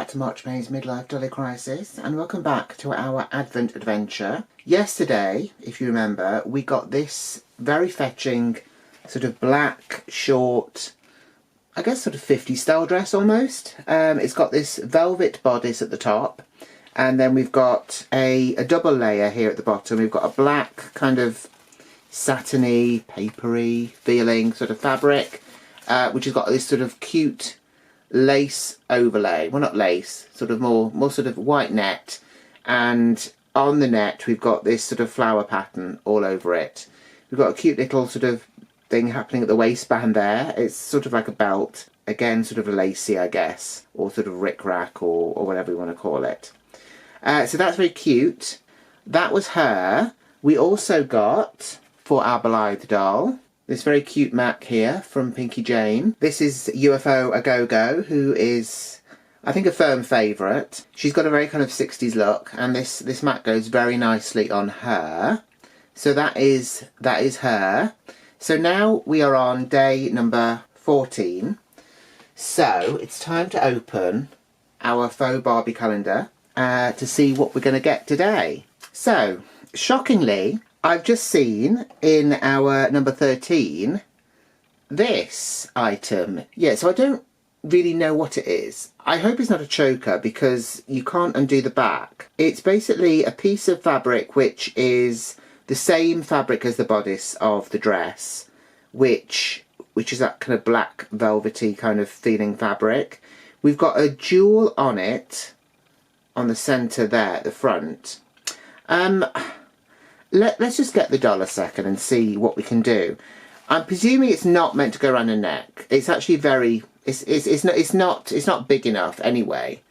back to March May's Midlife Dolly Crisis, and welcome back to our Advent adventure. Yesterday, if you remember, we got this very fetching sort of black, short, I guess sort of 50s style dress almost. It's got this velvet bodice at the top, and then we've got a double layer here at the bottom. We've got a black kind of satiny, papery feeling sort of fabric, which has got this sort of cute lace overlay. Well, not lace, sort of more sort of white net, and on the net we've got this sort of flower pattern all over it. We've got a cute little sort of thing happening at the waistband there. It's sort of like a belt, again sort of lacy, I guess, or sort of rick-rack, or whatever you want to call it. So that's very cute. That was her. We also got, for our Blythes doll, this very cute mat here from Pinky Jane. This is UFO A Go-Go, who is, I think, a firm favourite. She's got a very kind of 60s look, and this mat goes very nicely on her. So that is her. So now we are on day number 14. So it's time to open our Faux-Barbie calendar to see what we're going to get today. So, shockingly, I've just seen in our number 13 this item. Yeah, so I don't really know what it is. I hope it's not a choker because you can't undo the back. It's basically a piece of fabric which is the same fabric as the bodice of the dress, which is that kind of black velvety kind of feeling fabric. We've got a jewel on it on the centre there at the front. Let's just get the doll a second and see what we can do. I'm presuming it's not meant to go around the neck. It's actually very, it's not big enough anyway,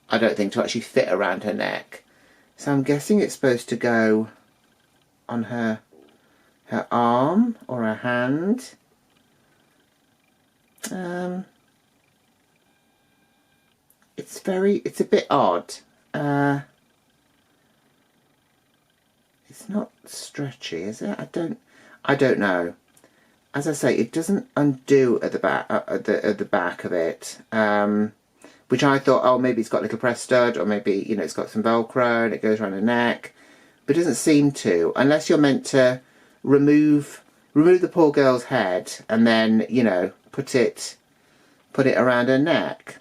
I don't think, to actually fit around her neck. So I'm guessing it's supposed to go on her arm or her hand. It's a bit odd. It's not stretchy, is it? I don't know. As I say, it doesn't undo at the back, at the back of it, which I thought, oh, maybe it's got a little press stud, or maybe, you know, it's got some Velcro and it goes around the neck, but it doesn't seem to, unless you're meant to remove the poor girl's head and then, you know, put it around her neck.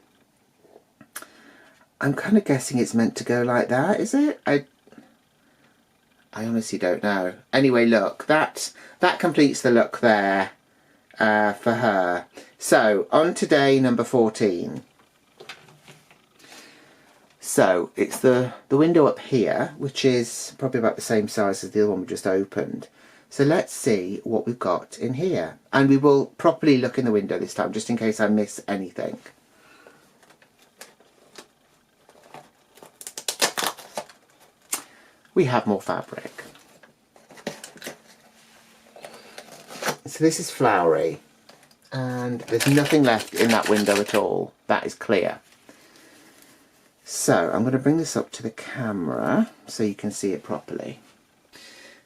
I'm kind of guessing it's meant to go like that, is it? I honestly don't know. Anyway, look, that completes the look there for her. So, on to day number 14. So, it's the window up here, which is probably about the same size as the other one we just opened. So let's see what we've got in here. And we will properly look in the window this time, just in case I miss anything. We have more fabric. So this is flowery, and there's nothing left in that window at all. That is clear. So I'm going to bring this up to the camera so you can see it properly.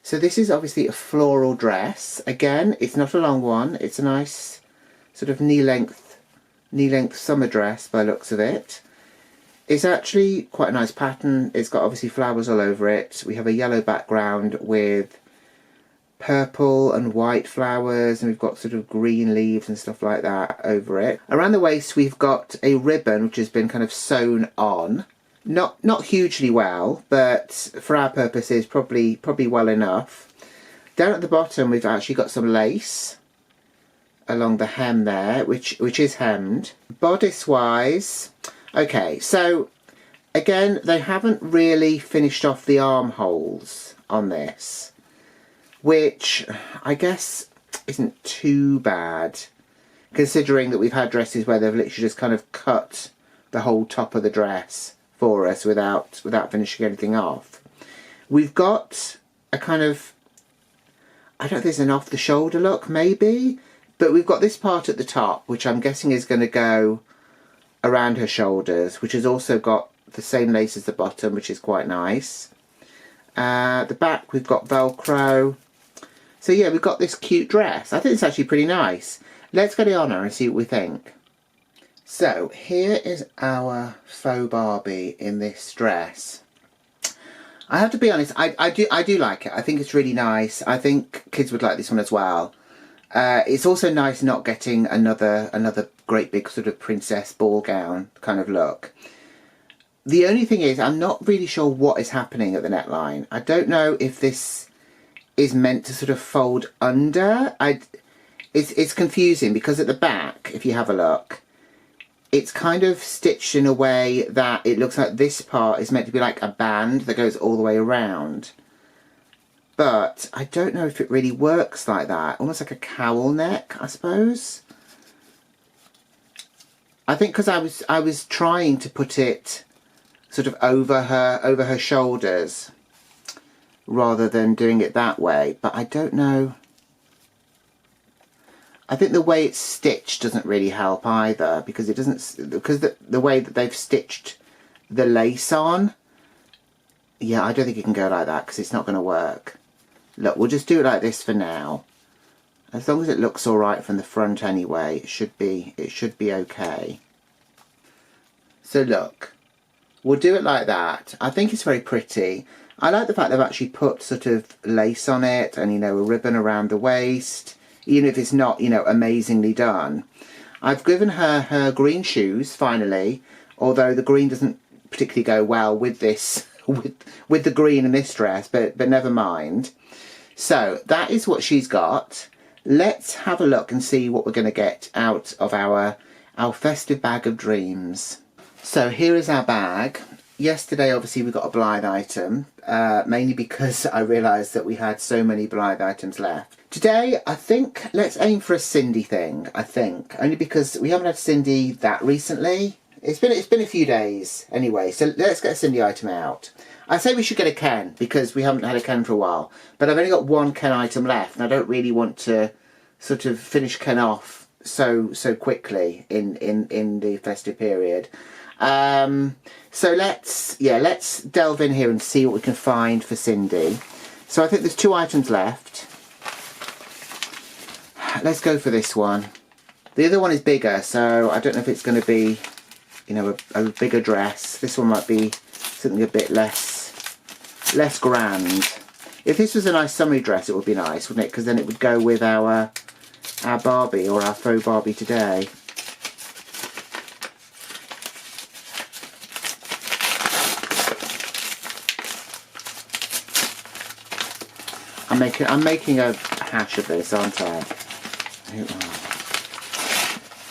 So this is obviously a floral dress. Again, it's not a long one. It's a nice sort of knee-length summer dress by the looks of it. It's actually quite a nice pattern. It's got obviously flowers all over it. We have a yellow background with purple and white flowers, and we've got sort of green leaves and stuff like that over it. Around the waist we've got a ribbon which has been kind of sewn on. Not hugely well, but for our purposes probably well enough. Down at the bottom we've actually got some lace along the hem there, which is hemmed. Bodice wise, okay, so again, they haven't really finished off the armholes on this, which I guess isn't too bad, considering that we've had dresses where they've literally just kind of cut the whole top of the dress for us without finishing anything off. We've got a kind of, I don't know if there's an off-the-shoulder look, maybe, but we've got this part at the top, which I'm guessing is going to go around her shoulders, which has also got the same lace as the bottom, which is quite nice. The back we've got Velcro. So yeah, we've got this cute dress. I think it's actually pretty nice. Let's get it on her and see what we think. So here is our faux Barbie in this dress. I have to be honest, I do like it. I think it's really nice. I think kids would like this one as well. It's also nice not getting another great big sort of princess ball gown kind of look. The only thing is, I'm not really sure what is happening at the neckline. I don't know if this is meant to sort of fold under. It's confusing because at the back, if you have a look, it's kind of stitched in a way that it looks like this part is meant to be like a band that goes all the way around. But I don't know if it really works like that. Almost like a cowl neck, I suppose. I think because I was trying to put it sort of over her shoulders rather than doing it that way, but I don't know. I think the way it's stitched doesn't really help either, because it doesn't, because the way that they've stitched the lace on. Yeah, I don't think it can go like that because it's not going to work. Look, we'll just do it like this for now. As long as it looks all right from the front anyway, it should be okay. So look, we'll do it like that. I think it's very pretty. I like the fact they've actually put sort of lace on it and, you know, a ribbon around the waist, even if it's not, you know, amazingly done. I've given her her green shoes, finally, although the green doesn't particularly go well with this, with the green in this dress, but never mind. So that is what she's got. Let's have a look and see what we're going to get out of our festive bag of dreams. So here is our bag. Yesterday, obviously, we got a Blythe item, mainly because I realised that we had so many Blythe items left. Today, I think, let's aim for a Cindy thing, I think. Only because we haven't had Cindy that recently. It's been a few days, anyway, so let's get a Cindy item out. I say we should get a Ken, because we haven't had a Ken for a while. But I've only got one Ken item left, and I don't really want to sort of finish Ken off so quickly in the festive period. So let's delve in here and see what we can find for Cindy. So I think there's 2 items left. Let's go for this one. The other one is bigger, so I don't know if it's going to be, you know, a bigger dress. This one might be something a bit less grand. If this was a nice summery dress, it would be nice, wouldn't it? Because then it would go with our Barbie, or our faux Barbie today. I'm making a hash of this, aren't I?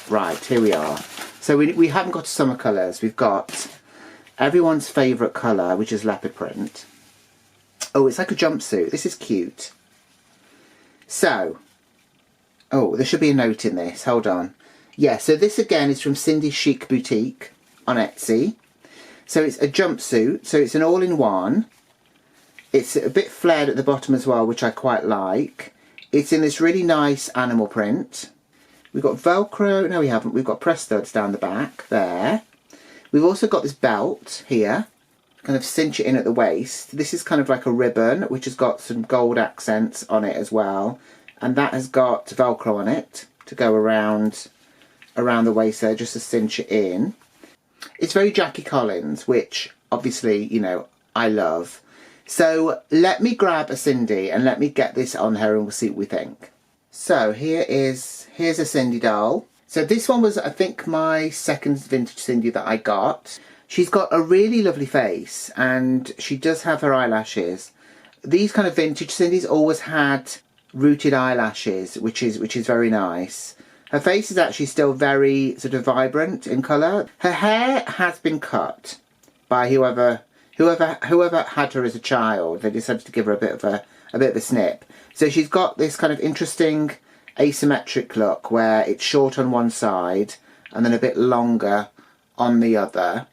Right, here we are. So we haven't got summer colours. We've got everyone's favourite colour, which is leopard print. Oh, it's like a jumpsuit. This is cute. So, oh, there should be a note in this. Hold on. Yeah, so this again is from Sindys Chic Boutique on Etsy. So it's a jumpsuit. So it's an all-in-one. It's a bit flared at the bottom as well, which I quite like. It's in this really nice animal print. We've got Velcro. No, we haven't. We've got press studs down the back there. We've also got this belt here. Kind of cinch it in at the waist. This is kind of like a ribbon, which has got some gold accents on it as well. And that has got Velcro on it to go around the waist there, just to cinch it in. It's very Jackie Collins, which obviously, you know, I love. So let me grab a Cindy and let me get this on her and we'll see what we think. So here's a Cindy doll. So this one was, I think, my second vintage Cindy that I got. She's got a really lovely face and she does have her eyelashes. These kind of vintage Cindys always had rooted eyelashes, which is very nice. Her face is actually still very sort of vibrant in colour. Her hair has been cut by whoever had her as a child. They decided to give her a bit of a snip. So she's got this kind of interesting asymmetric look where it's short on one side and then a bit longer on the other.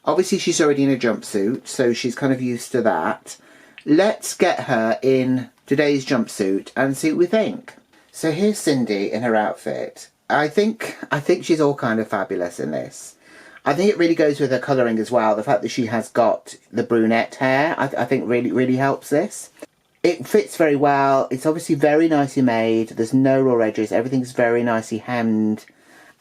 Obviously she's already in a jumpsuit, so she's kind of used to that. Let's get her in today's jumpsuit and see what we think. So here's Cindy in her outfit. I think she's all kind of fabulous in this. I think it really goes with her colouring as well. The fact that she has got the brunette hair, I think really helps this. It fits very well. It's obviously very nicely made. There's no raw edges. Everything's very nicely hemmed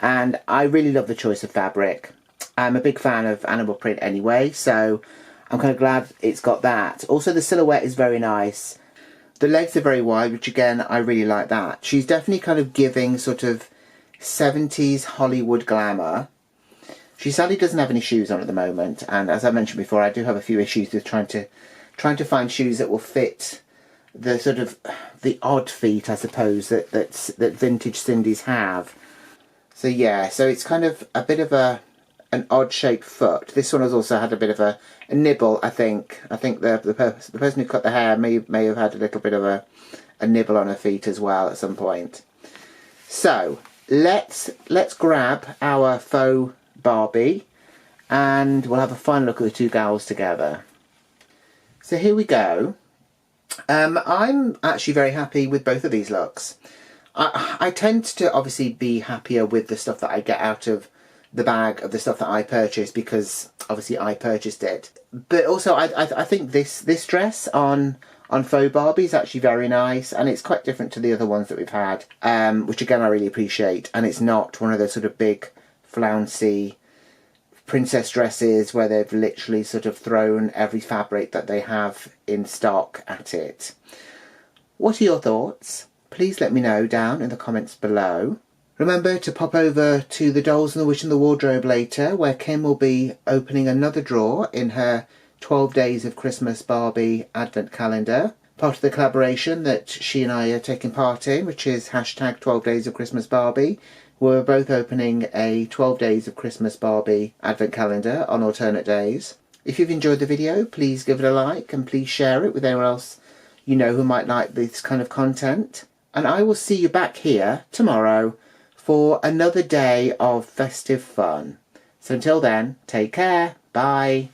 And I really love the choice of fabric. I'm a big fan of animal print anyway, so I'm kind of glad it's got that. Also, the silhouette is very nice. The legs are very wide, which again, I really like that. She's definitely kind of giving sort of 70s Hollywood glamour. She sadly doesn't have any shoes on at the moment, and as I mentioned before, I do have a few issues with trying to find shoes that will fit the sort of the odd feet, I suppose, that vintage Sindys have. So yeah, so it's kind of a bit of an odd shaped foot. This one has also had a bit of a nibble, I think. I think the person who cut the hair may have had a little bit of a nibble on her feet as well at some point. So let's grab our faux Barbie and we'll have a final look at the two gals together. So here we go. I'm actually very happy with both of these looks. I tend to obviously be happier with the stuff that I get out of the bag of the stuff that I purchased because obviously I purchased it. But also I think this dress on Faux Barbie is actually very nice, and it's quite different to the other ones that we've had, which again I really appreciate. And it's not one of those sort of big flouncy princess dresses where they've literally sort of thrown every fabric that they have in stock at it. What are your thoughts? Please let me know down in the comments below. Remember to pop over to the Dolls and the Witch in the Wardrobe later, where Kim will be opening another drawer in her 12 Days of Christmas Barbie Advent Calendar, part of the collaboration that she and I are taking part in, which is hashtag 12 Days of Christmas Barbie. We're both opening a 12 Days of Christmas Barbie Advent Calendar on alternate days. If you've enjoyed the video, please give it a like and please share it with anyone else you know who might like this kind of content. And I will see you back here tomorrow for another day of festive fun. So until then, take care. Bye.